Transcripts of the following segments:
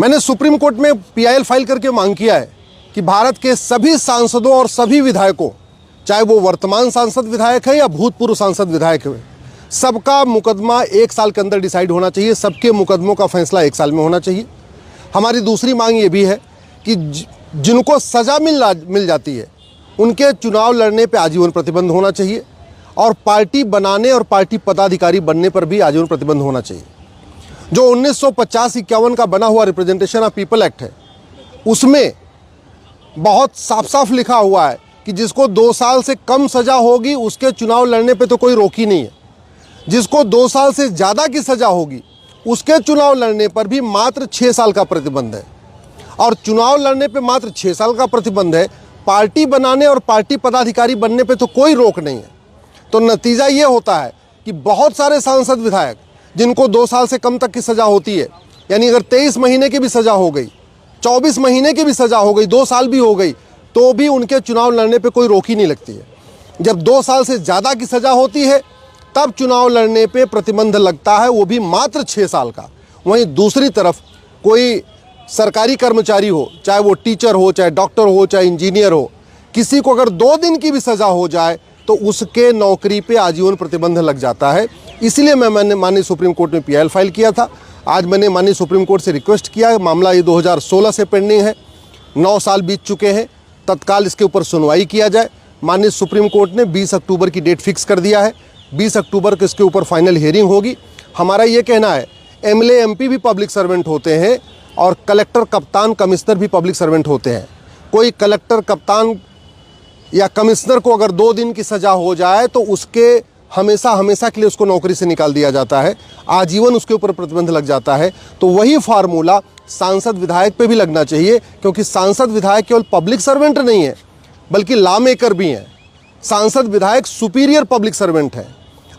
मैंने supreme court में PIL file करके मांग किया है कि भारत के सभी सांसदों और सभी विधायकों, चाहे वो वर्तमान सांसद विधायक है या भूतपूर्व सांसद विधायक है, सबका मुकदमा 1 साल के अंदर डिसाइड होना चाहिए। सबके मुकदमों का फैसला 1 साल में होना चाहिए। हमारी दूसरी मांग ये भी है कि जिनको सज़ा मिल जाती है उनके चुनाव लड़ने पर आजीवन प्रतिबंध होना चाहिए और पार्टी बनाने और पार्टी पदाधिकारी बनने पर भी आजीवन प्रतिबंध होना चाहिए। जो 1950-51 का बना हुआ रिप्रेजेंटेशन ऑफ पीपल एक्ट है, उसमें बहुत साफ साफ लिखा हुआ है कि जिसको 2 साल से कम सज़ा होगी उसके चुनाव लड़ने पे तो कोई रोक ही नहीं है। जिसको 2 साल से ज़्यादा की सज़ा होगी उसके चुनाव लड़ने पर भी मात्र 6 साल का प्रतिबंध है। और चुनाव लड़ने पे मात्र 6 साल का प्रतिबंध है, पार्टी बनाने और पार्टी पदाधिकारी बनने पे तो कोई रोक नहीं है। तो नतीजा ये होता है कि बहुत सारे सांसद विधायक जिनको 2 साल से कम तक की सज़ा होती है, यानी अगर 23 महीने की भी सज़ा हो गई, 24 महीने की भी सज़ा हो गई, 2 साल भी हो गई, तो भी उनके चुनाव लड़ने पे कोई रोक ही नहीं लगती है। जब 2 साल से ज़्यादा की सज़ा होती है तब चुनाव लड़ने पे प्रतिबंध लगता है, वो भी मात्र 6 साल का। वहीं दूसरी तरफ कोई सरकारी कर्मचारी हो, चाहे वो टीचर हो, चाहे डॉक्टर हो, चाहे इंजीनियर हो, किसी को अगर 2 दिन की भी सज़ा हो जाए तो उसके नौकरी पे आजीवन प्रतिबंध लग जाता है। इसलिए मैंने माननीय सुप्रीम कोर्ट में पीआईएल फाइल किया था। आज मैंने माननीय सुप्रीम कोर्ट से रिक्वेस्ट किया है, मामला ये 2016 से पेंडिंग है, 9 साल बीत चुके हैं, तत्काल इसके ऊपर सुनवाई किया जाए। माननीय सुप्रीम कोर्ट ने 20 अक्टूबर की डेट फिक्स कर दिया है। 20 अक्टूबर को इसके ऊपर फाइनल हियरिंग होगी। हमारा ये कहना है, एमएलए एमपी भी पब्लिक सर्वेंट होते हैं और कलेक्टर, कप्तान, कमिश्नर भी पब्लिक सर्वेंट होते हैं। कोई कलेक्टर, कप्तान या कमिश्नर को अगर 2 दिन की सज़ा हो जाए तो उसके हमेशा के लिए उसको नौकरी से निकाल दिया जाता है, आजीवन उसके ऊपर प्रतिबंध लग जाता है। तो वही फार्मूला सांसद विधायक पे भी लगना चाहिए, क्योंकि सांसद विधायक केवल पब्लिक सर्वेंट नहीं है बल्कि लॉ मेकर भी हैं। सांसद विधायक सुपीरियर पब्लिक सर्वेंट है।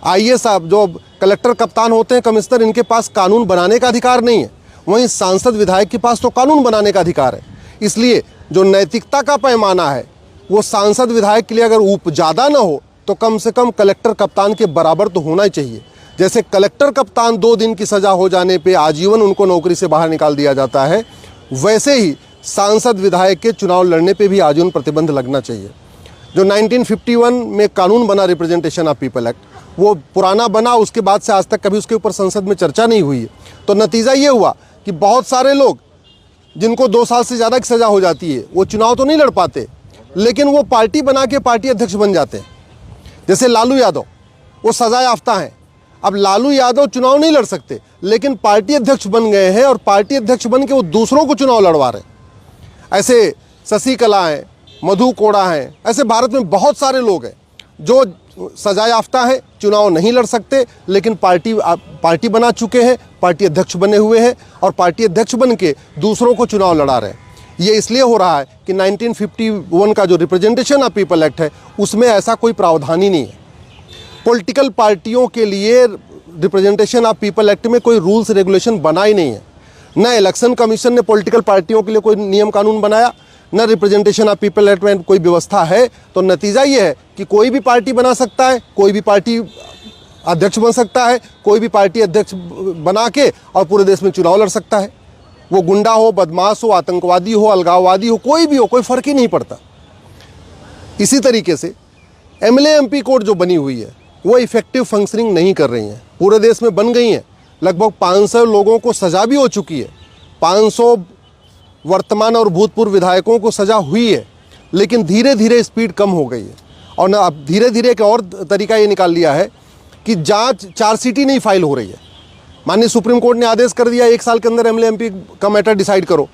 आईएएस साहब जो कलेक्टर, कप्तान होते हैं, कमिश्नर, इनके पास कानून बनाने का अधिकार नहीं है, वहीं सांसद विधायक के पास तो कानून बनाने का अधिकार है। इसलिए जो नैतिकता का पैमाना है वो सांसद विधायक के लिए अगर ज़्यादा ना हो तो कम से कम कलेक्टर, कप्तान के बराबर तो होना ही चाहिए। जैसे कलेक्टर, कप्तान 2 दिन की सज़ा हो जाने पे आजीवन उनको नौकरी से बाहर निकाल दिया जाता है, वैसे ही सांसद विधायक के चुनाव लड़ने पे भी आजीवन प्रतिबंध लगना चाहिए। जो 1951 में कानून बना रिप्रेजेंटेशन ऑफ पीपल एक्ट, वो पुराना बना, उसके बाद से आज तक कभी उसके ऊपर संसद में चर्चा नहीं हुई है। तो नतीजा ये हुआ कि बहुत सारे लोग जिनको 2 साल से ज़्यादा की सज़ा हो जाती है वो चुनाव तो नहीं लड़ पाते, लेकिन वो पार्टी बना के पार्टी अध्यक्ष बन जाते हैं। जैसे लालू यादव, वो सज़ा याफ्ता हैं। अब लालू यादव चुनाव नहीं लड़ सकते, लेकिन पार्टी अध्यक्ष बन गए हैं और पार्टी अध्यक्ष बन के वो दूसरों को चुनाव लड़वा रहे हैं। ऐसे शशिकला हैं, मधु कोड़ा हैं, ऐसे भारत में बहुत सारे लोग हैं जो सज़ा याफ्ता है, चुनाव नहीं लड़ सकते, लेकिन पार्टी बना चुके हैं, पार्टी अध्यक्ष बने हुए हैं और पार्टी अध्यक्ष बन के दूसरों को चुनाव लड़ा रहे हैं। ये इसलिए हो रहा है कि 1951 का जो रिप्रेजेंटेशन ऑफ पीपल एक्ट है उसमें ऐसा कोई प्रावधान ही नहीं है। पॉलिटिकल पार्टियों के लिए रिप्रेजेंटेशन ऑफ पीपल एक्ट में कोई रूल्स रेगुलेशन बना ही नहीं है। न इलेक्शन कमीशन ने पॉलिटिकल पार्टियों के लिए कोई नियम कानून बनाया, न रिप्रेजेंटेशन ऑफ पीपल एक्ट में कोई व्यवस्था है। तो नतीजा ये है कि कोई भी पार्टी बना सकता है, कोई भी पार्टी अध्यक्ष बन सकता है, कोई भी पार्टी अध्यक्ष बना के और पूरे देश में चुनाव लड़ सकता है। वो गुंडा हो, बदमाश हो, आतंकवादी हो, अलगाववादी हो, कोई भी हो, कोई फ़र्क ही नहीं पड़ता। इसी तरीके से एमएलए एमपी कोर्ट जो बनी हुई है वो इफेक्टिव फंक्शनिंग नहीं कर रही हैं। पूरे देश में बन गई हैं, लगभग 500 लोगों को सज़ा भी हो चुकी है, 500 वर्तमान और भूतपूर्व विधायकों को सज़ा हुई है, लेकिन धीरे धीरे स्पीड कम हो गई है। और अब धीरे धीरे एक और तरीका ये निकाल लिया है कि जांच, चार्जशीट ही नहीं फाइल हो रही है। माननीय सुप्रीम कोर्ट ने आदेश कर दिया 1 साल के अंदर एमएलए एमपी का मैटर डिसाइड करो,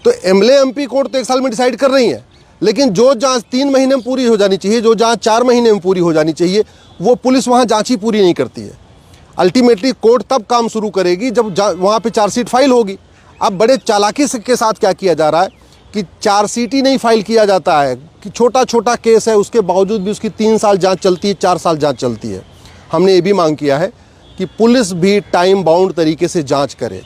तो एमएलए एमपी कोर्ट तो 1 साल में डिसाइड कर रही है, लेकिन जो जांच 3 महीने में पूरी हो जानी चाहिए, जो जांच 4 महीने में पूरी हो जानी चाहिए, वो पुलिस वहाँ जांच ही पूरी नहीं करती है। अल्टीमेटली कोर्ट तब काम शुरू करेगी जब वहाँ पे चार्जशीट फाइल होगी। अब बड़े चालाकी के साथ क्या किया जा रहा है कि चार्जशीट ही नहीं फाइल किया जाता है, कि छोटा छोटा केस है उसके बावजूद भी उसकी 3 साल जाँच चलती है, 4 साल जाँच चलती है। हमने ये भी मांग किया है कि पुलिस भी टाइम बाउंड तरीके से जांच करे।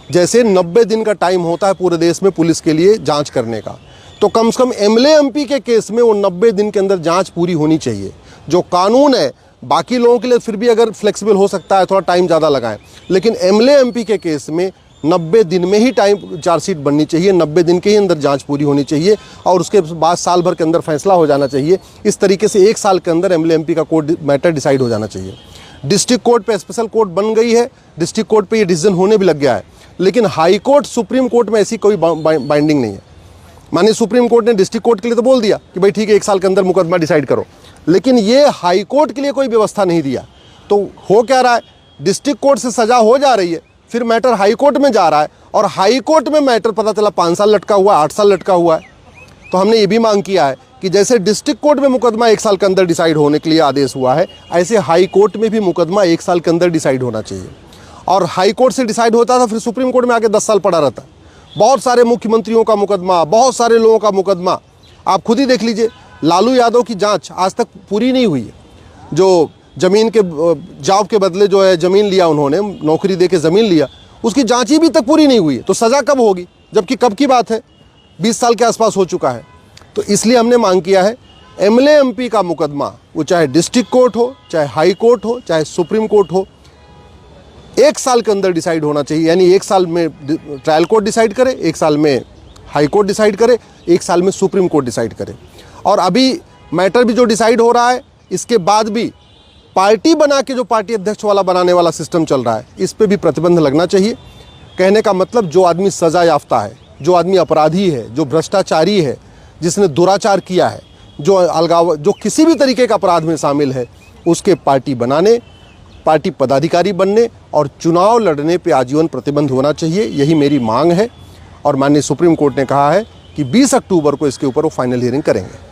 जैसे 90 दिन का टाइम होता है पूरे देश में पुलिस के लिए जांच करने का, तो कम से कम एमएलए एमपी के केस में वो 90 दिन के अंदर जांच पूरी होनी चाहिए। जो कानून है बाकी लोगों के लिए फिर भी अगर फ्लेक्सिबल हो सकता है, थोड़ा टाइम ज़्यादा लगाएं, लेकिन एमएलए एमपी के केस में 90 दिन में ही टाइम चार्जशीट बननी चाहिए, 90 दिन के ही अंदर जांच पूरी होनी चाहिए और उसके बाद साल भर के अंदर फैसला हो जाना चाहिए। इस तरीके से 1 साल के अंदर एमएलए एमपी का कोर्ट मैटर डिसाइड हो जाना चाहिए। डिस्ट्रिक्ट कोर्ट पे स्पेशल कोर्ट बन गई है, डिस्ट्रिक्ट कोर्ट पे ये डिसीजन होने भी लग गया है, लेकिन हाई कोर्ट सुप्रीम कोर्ट में ऐसी कोई बाइंडिंग नहीं है। माननीय सुप्रीम कोर्ट ने डिस्ट्रिक्ट कोर्ट के लिए तो बोल दिया कि भाई ठीक है 1 साल के अंदर मुकदमा डिसाइड करो, लेकिन ये हाई कोर्ट के लिए कोई व्यवस्था नहीं दिया। तो हो क्या रहा है, डिस्ट्रिक्ट कोर्ट से सजा हो जा रही है, फिर मैटर हाई कोर्ट में जा रहा है और हाई कोर्ट में मैटर पता चला 5 साल लटका हुआ है, 8 साल लटका हुआ है। तो हमने ये भी मांग किया है कि जैसे डिस्ट्रिक्ट कोर्ट में मुकदमा 1 साल के अंदर डिसाइड होने के लिए आदेश हुआ है, ऐसे हाई कोर्ट में भी मुकदमा 1 साल के अंदर डिसाइड होना चाहिए। और हाई कोर्ट से डिसाइड होता था फिर सुप्रीम कोर्ट में आके 10 साल पड़ा रहता। बहुत सारे मुख्यमंत्रियों का मुकदमा, बहुत सारे लोगों का मुकदमा, आप खुद ही देख लीजिए। लालू यादव की जांच आज तक पूरी नहीं हुई है। जो ज़मीन के जॉब के बदले जो है ज़मीन लिया, उन्होंने नौकरी दे के ज़मीन लिया, उसकी जांच ही भी तक पूरी नहीं हुई है। तो सज़ा कब होगी, जबकि कब की बात है, 20 साल के आसपास हो चुका है। तो इसलिए हमने मांग किया है एमएलए एमपी का मुकदमा, वो चाहे डिस्ट्रिक्ट कोर्ट हो, चाहे हाई कोर्ट हो, चाहे सुप्रीम कोर्ट हो, 1 साल के अंदर डिसाइड होना चाहिए। यानी 1 साल में ट्रायल कोर्ट डिसाइड करे, 1 साल में हाई कोर्ट डिसाइड करे, 1 साल में सुप्रीम कोर्ट डिसाइड करे। और अभी मैटर भी जो डिसाइड हो रहा है, इसके बाद भी पार्टी बना के जो पार्टी अध्यक्ष वाला बनाने वाला सिस्टम चल रहा है, इस पे भी प्रतिबंध लगना चाहिए। कहने का मतलब जो आदमी सज़ा याफ्ता है, जो आदमी अपराधी है, जो भ्रष्टाचारी है, जिसने दुराचार किया है, जो अलगाव, जो किसी भी तरीके का अपराध में शामिल है, उसके पार्टी बनाने, पार्टी पदाधिकारी बनने और चुनाव लड़ने पे आजीवन प्रतिबंध होना चाहिए। यही मेरी मांग है और माननीय सुप्रीम कोर्ट ने कहा है कि 20 अक्टूबर को इसके ऊपर वो फाइनल हियरिंग करेंगे।